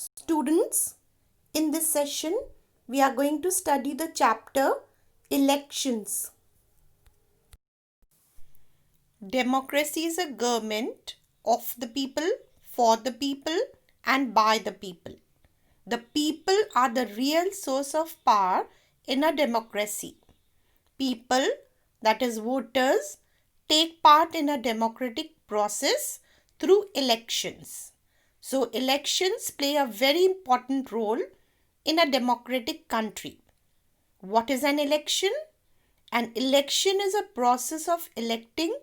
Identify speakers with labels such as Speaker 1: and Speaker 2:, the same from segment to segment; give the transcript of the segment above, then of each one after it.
Speaker 1: Students, in this session, we are going to study the chapter Elections. Democracy is a government of the people, for the people, and by the people. The people are the real source of power in a democracy. People, that is voters, take part in a democratic process through elections. So, elections play a very important role in a democratic country. What is an election? An election is a process of electing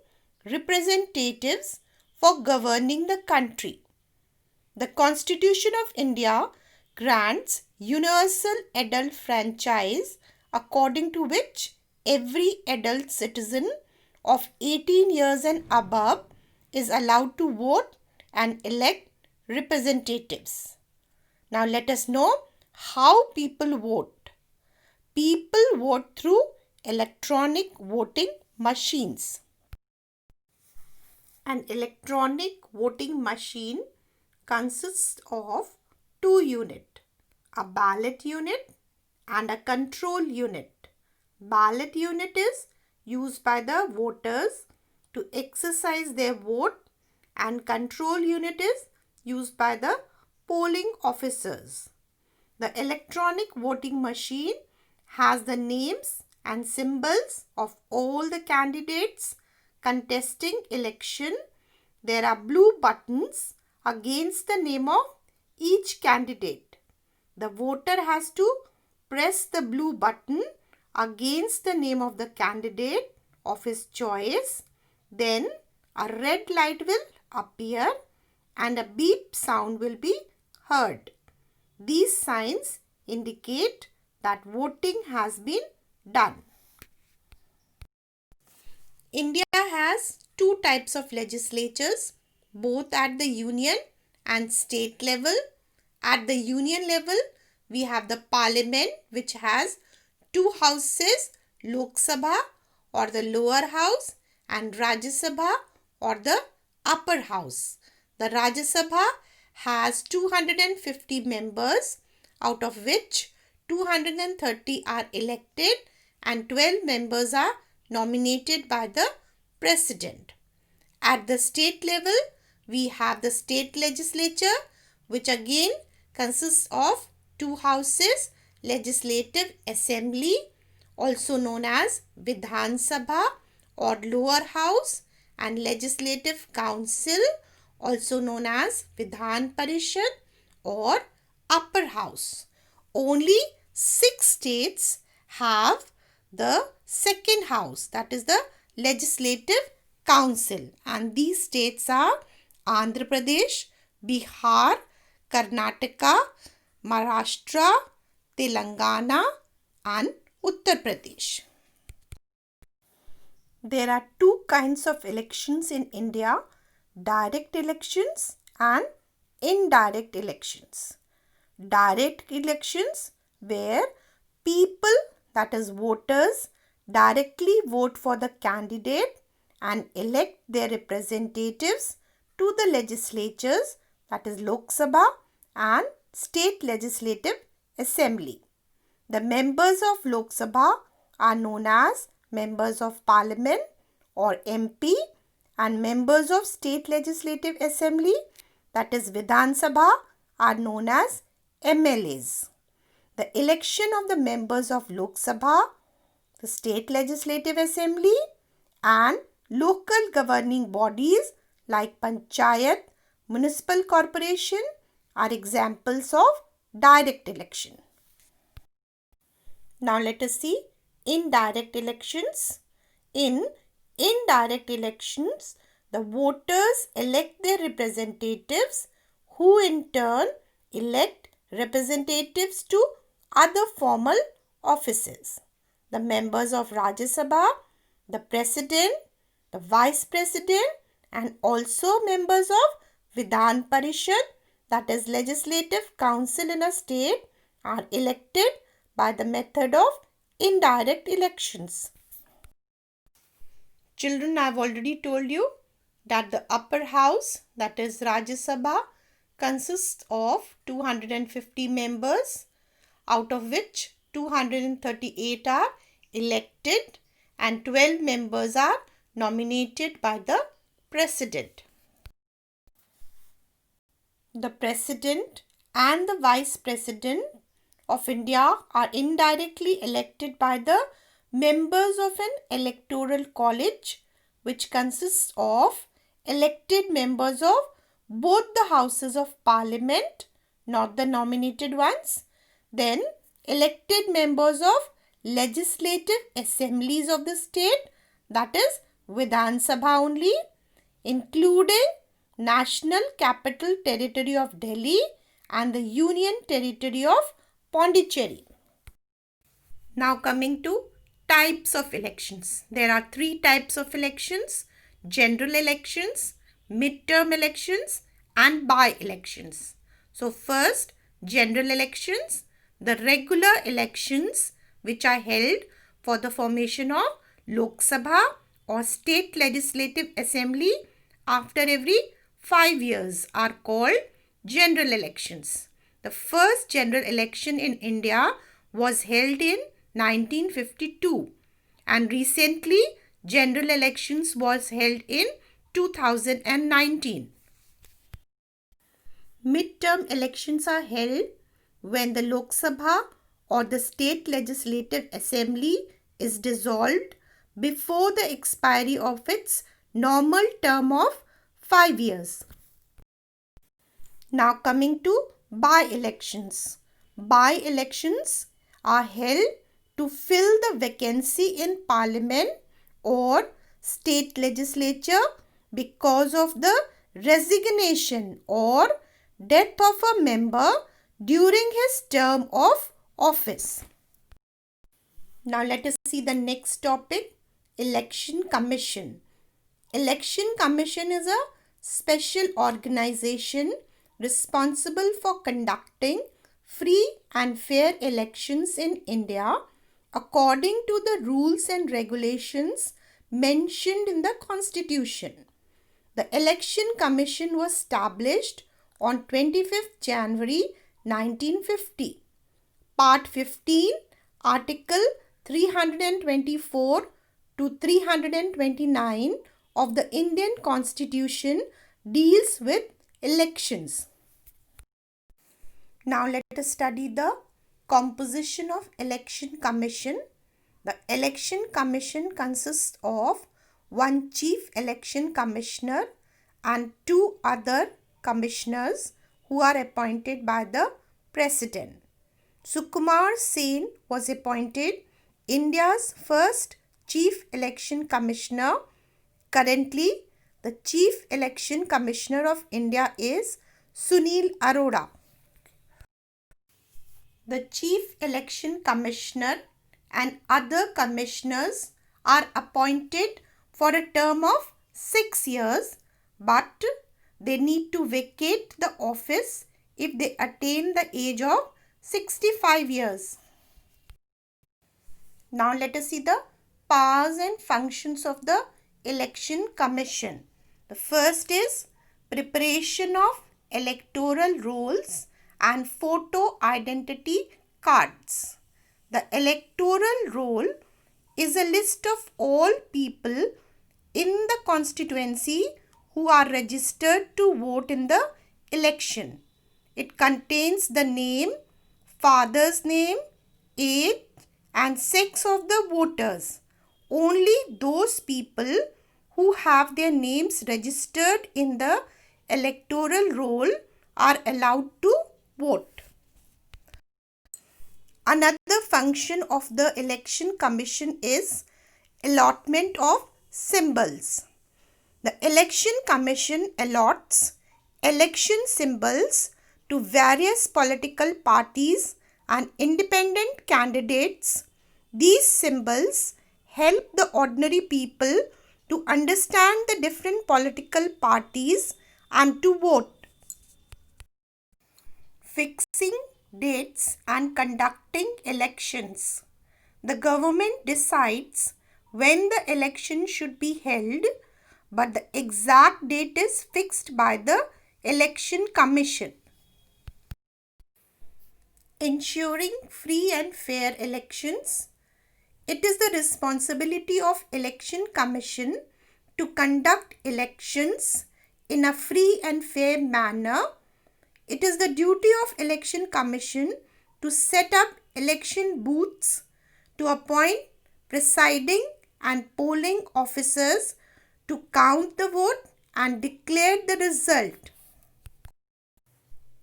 Speaker 1: representatives for governing the country. The Constitution of India grants universal adult franchise, according to which every adult citizen of 18 years and above is allowed to vote and elect representatives. Now let us know how people vote. People vote through electronic voting machines. An electronic voting machine consists of two units, a ballot unit and a control unit. Ballot unit is used by the voters to exercise their vote, and control unit is used by the polling officers. The electronic voting machine has the names and symbols of all the candidates contesting election. There are blue buttons against the name of each candidate. The voter has to press the blue button against the name of the candidate of his choice. Then a red light will appear and a beep sound will be heard. These signs indicate that voting has been done. India has two types of legislatures, both at the union and state level. At the union level, we have the parliament, which has two houses, Lok Sabha or the lower house and Rajya Sabha or the upper house. The Rajya Sabha has 250 members, out of which 230 are elected and 12 members are nominated by the president. At the state level, we have the state legislature, which again consists of two houses, Legislative Assembly, also known as Vidhan Sabha or lower house, and Legislative Council, also known as Vidhan Parishad or upper house. Only 6 states have the second house, that is the Legislative Council, and these states are Andhra Pradesh, Bihar, Karnataka, Maharashtra, Telangana and Uttar Pradesh. There are two kinds of elections in India, direct elections and indirect elections. Direct elections where people, that is voters, directly vote for the candidate and elect their representatives to the legislatures, that is Lok Sabha and State Legislative Assembly. The members of Lok Sabha are known as members of parliament or MP, and members of State Legislative Assembly, that is Vidhan Sabha, are known as MLAs. The election of the members of Lok Sabha, the State Legislative Assembly and local governing bodies like Panchayat, Municipal Corporation are examples of direct election. Now let us see indirect elections. In indirect elections, the voters elect their representatives who in turn elect representatives to other formal offices. The members of Rajya Sabha, the president, the vice president and also members of Vidhan Parishad, that is Legislative Council in a state, are elected by the method of indirect elections. Children, I have already told you that the upper house, that is Rajya Sabha, consists of 250 members, out of which 238 are elected and 12 members are nominated by the President. The President and the Vice President of India are indirectly elected by the members of an electoral college, which consists of elected members of both the houses of parliament, not the nominated ones, then elected members of legislative assemblies of the state, that is Vidhan Sabha only, including National Capital Territory of Delhi and the Union Territory of Pondicherry. Now coming to types of elections. There are three types of elections: general elections, midterm elections and by-elections. So first, general elections, the regular elections which are held for the formation of Lok Sabha or State Legislative Assembly after every 5 years are called general elections. The first general election in India was held in 1952 and recently general elections was held in 2019. Midterm elections are held when the Lok Sabha or the State Legislative Assembly is dissolved before the expiry of its normal term of 5 years. Now coming to by-elections. By-elections are held to fill the vacancy in Parliament or state legislature because of the resignation or death of a member during his term of office. Now let us see the next topic, Election Commission. Election Commission is a special organization responsible for conducting free and fair elections in India according to the rules and regulations mentioned in the Constitution. The Election Commission was established on 25th January 1950. Part 15, Article 324 to 329 of the Indian Constitution deals with elections. Now let us study the composition of Election Commission. The Election Commission consists of one Chief Election Commissioner and two other commissioners who are appointed by the President. Sukumar Sen was appointed India's first Chief Election Commissioner. Currently, the Chief Election Commissioner of India is Sunil Arora. The Chief Election Commissioner and other commissioners are appointed for a term of 6 years, but they need to vacate the office if they attain the age of 65 years. Now let us see the powers and functions of the Election Commission. The first is preparation of electoral rolls and photo identity cards. The electoral roll is a list of all people in the constituency who are registered to vote in the election. It contains the name, father's name, age and sex of the voters. Only those people who have their names registered in the electoral roll are allowed to vote. Another function of the Election Commission is allotment of symbols. The Election Commission allots election symbols to various political parties and independent candidates. These symbols help the ordinary people to understand the different political parties and to vote. Fixing dates and conducting elections. The government decides when the election should be held, but the exact date is fixed by the Election Commission. Ensuring free and fair elections. It is the responsibility of Election Commission to conduct elections in a free and fair manner. It is the duty of Election Commission to set up election booths, to appoint presiding and polling officers, to count the vote and declare the result.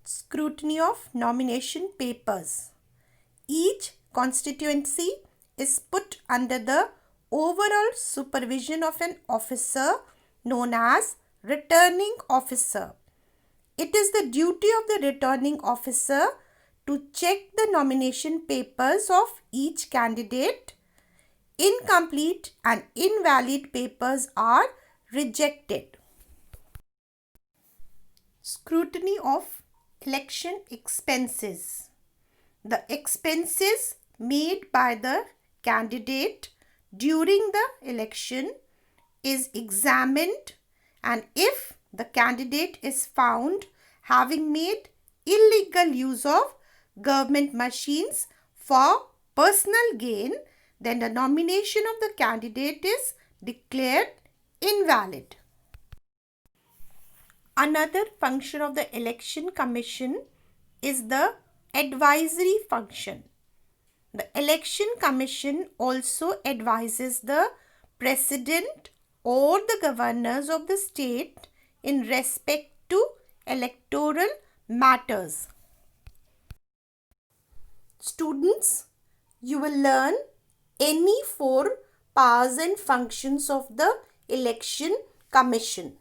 Speaker 1: Scrutiny of nomination papers. Each constituency is put under the overall supervision of an officer known as returning officer. It is the duty of the returning officer to check the nomination papers of each candidate. Incomplete and invalid papers are rejected. Scrutiny of election expenses. The expenses made by the candidate during the election is examined, and if the candidate is found having made illegal use of government machines for personal gain, then the nomination of the candidate is declared invalid. Another function of the Election Commission is the advisory function. The Election Commission also advises the President or the governors of the state in respect to electoral matters. Students, you will learn any 4 powers and functions of the Election Commission.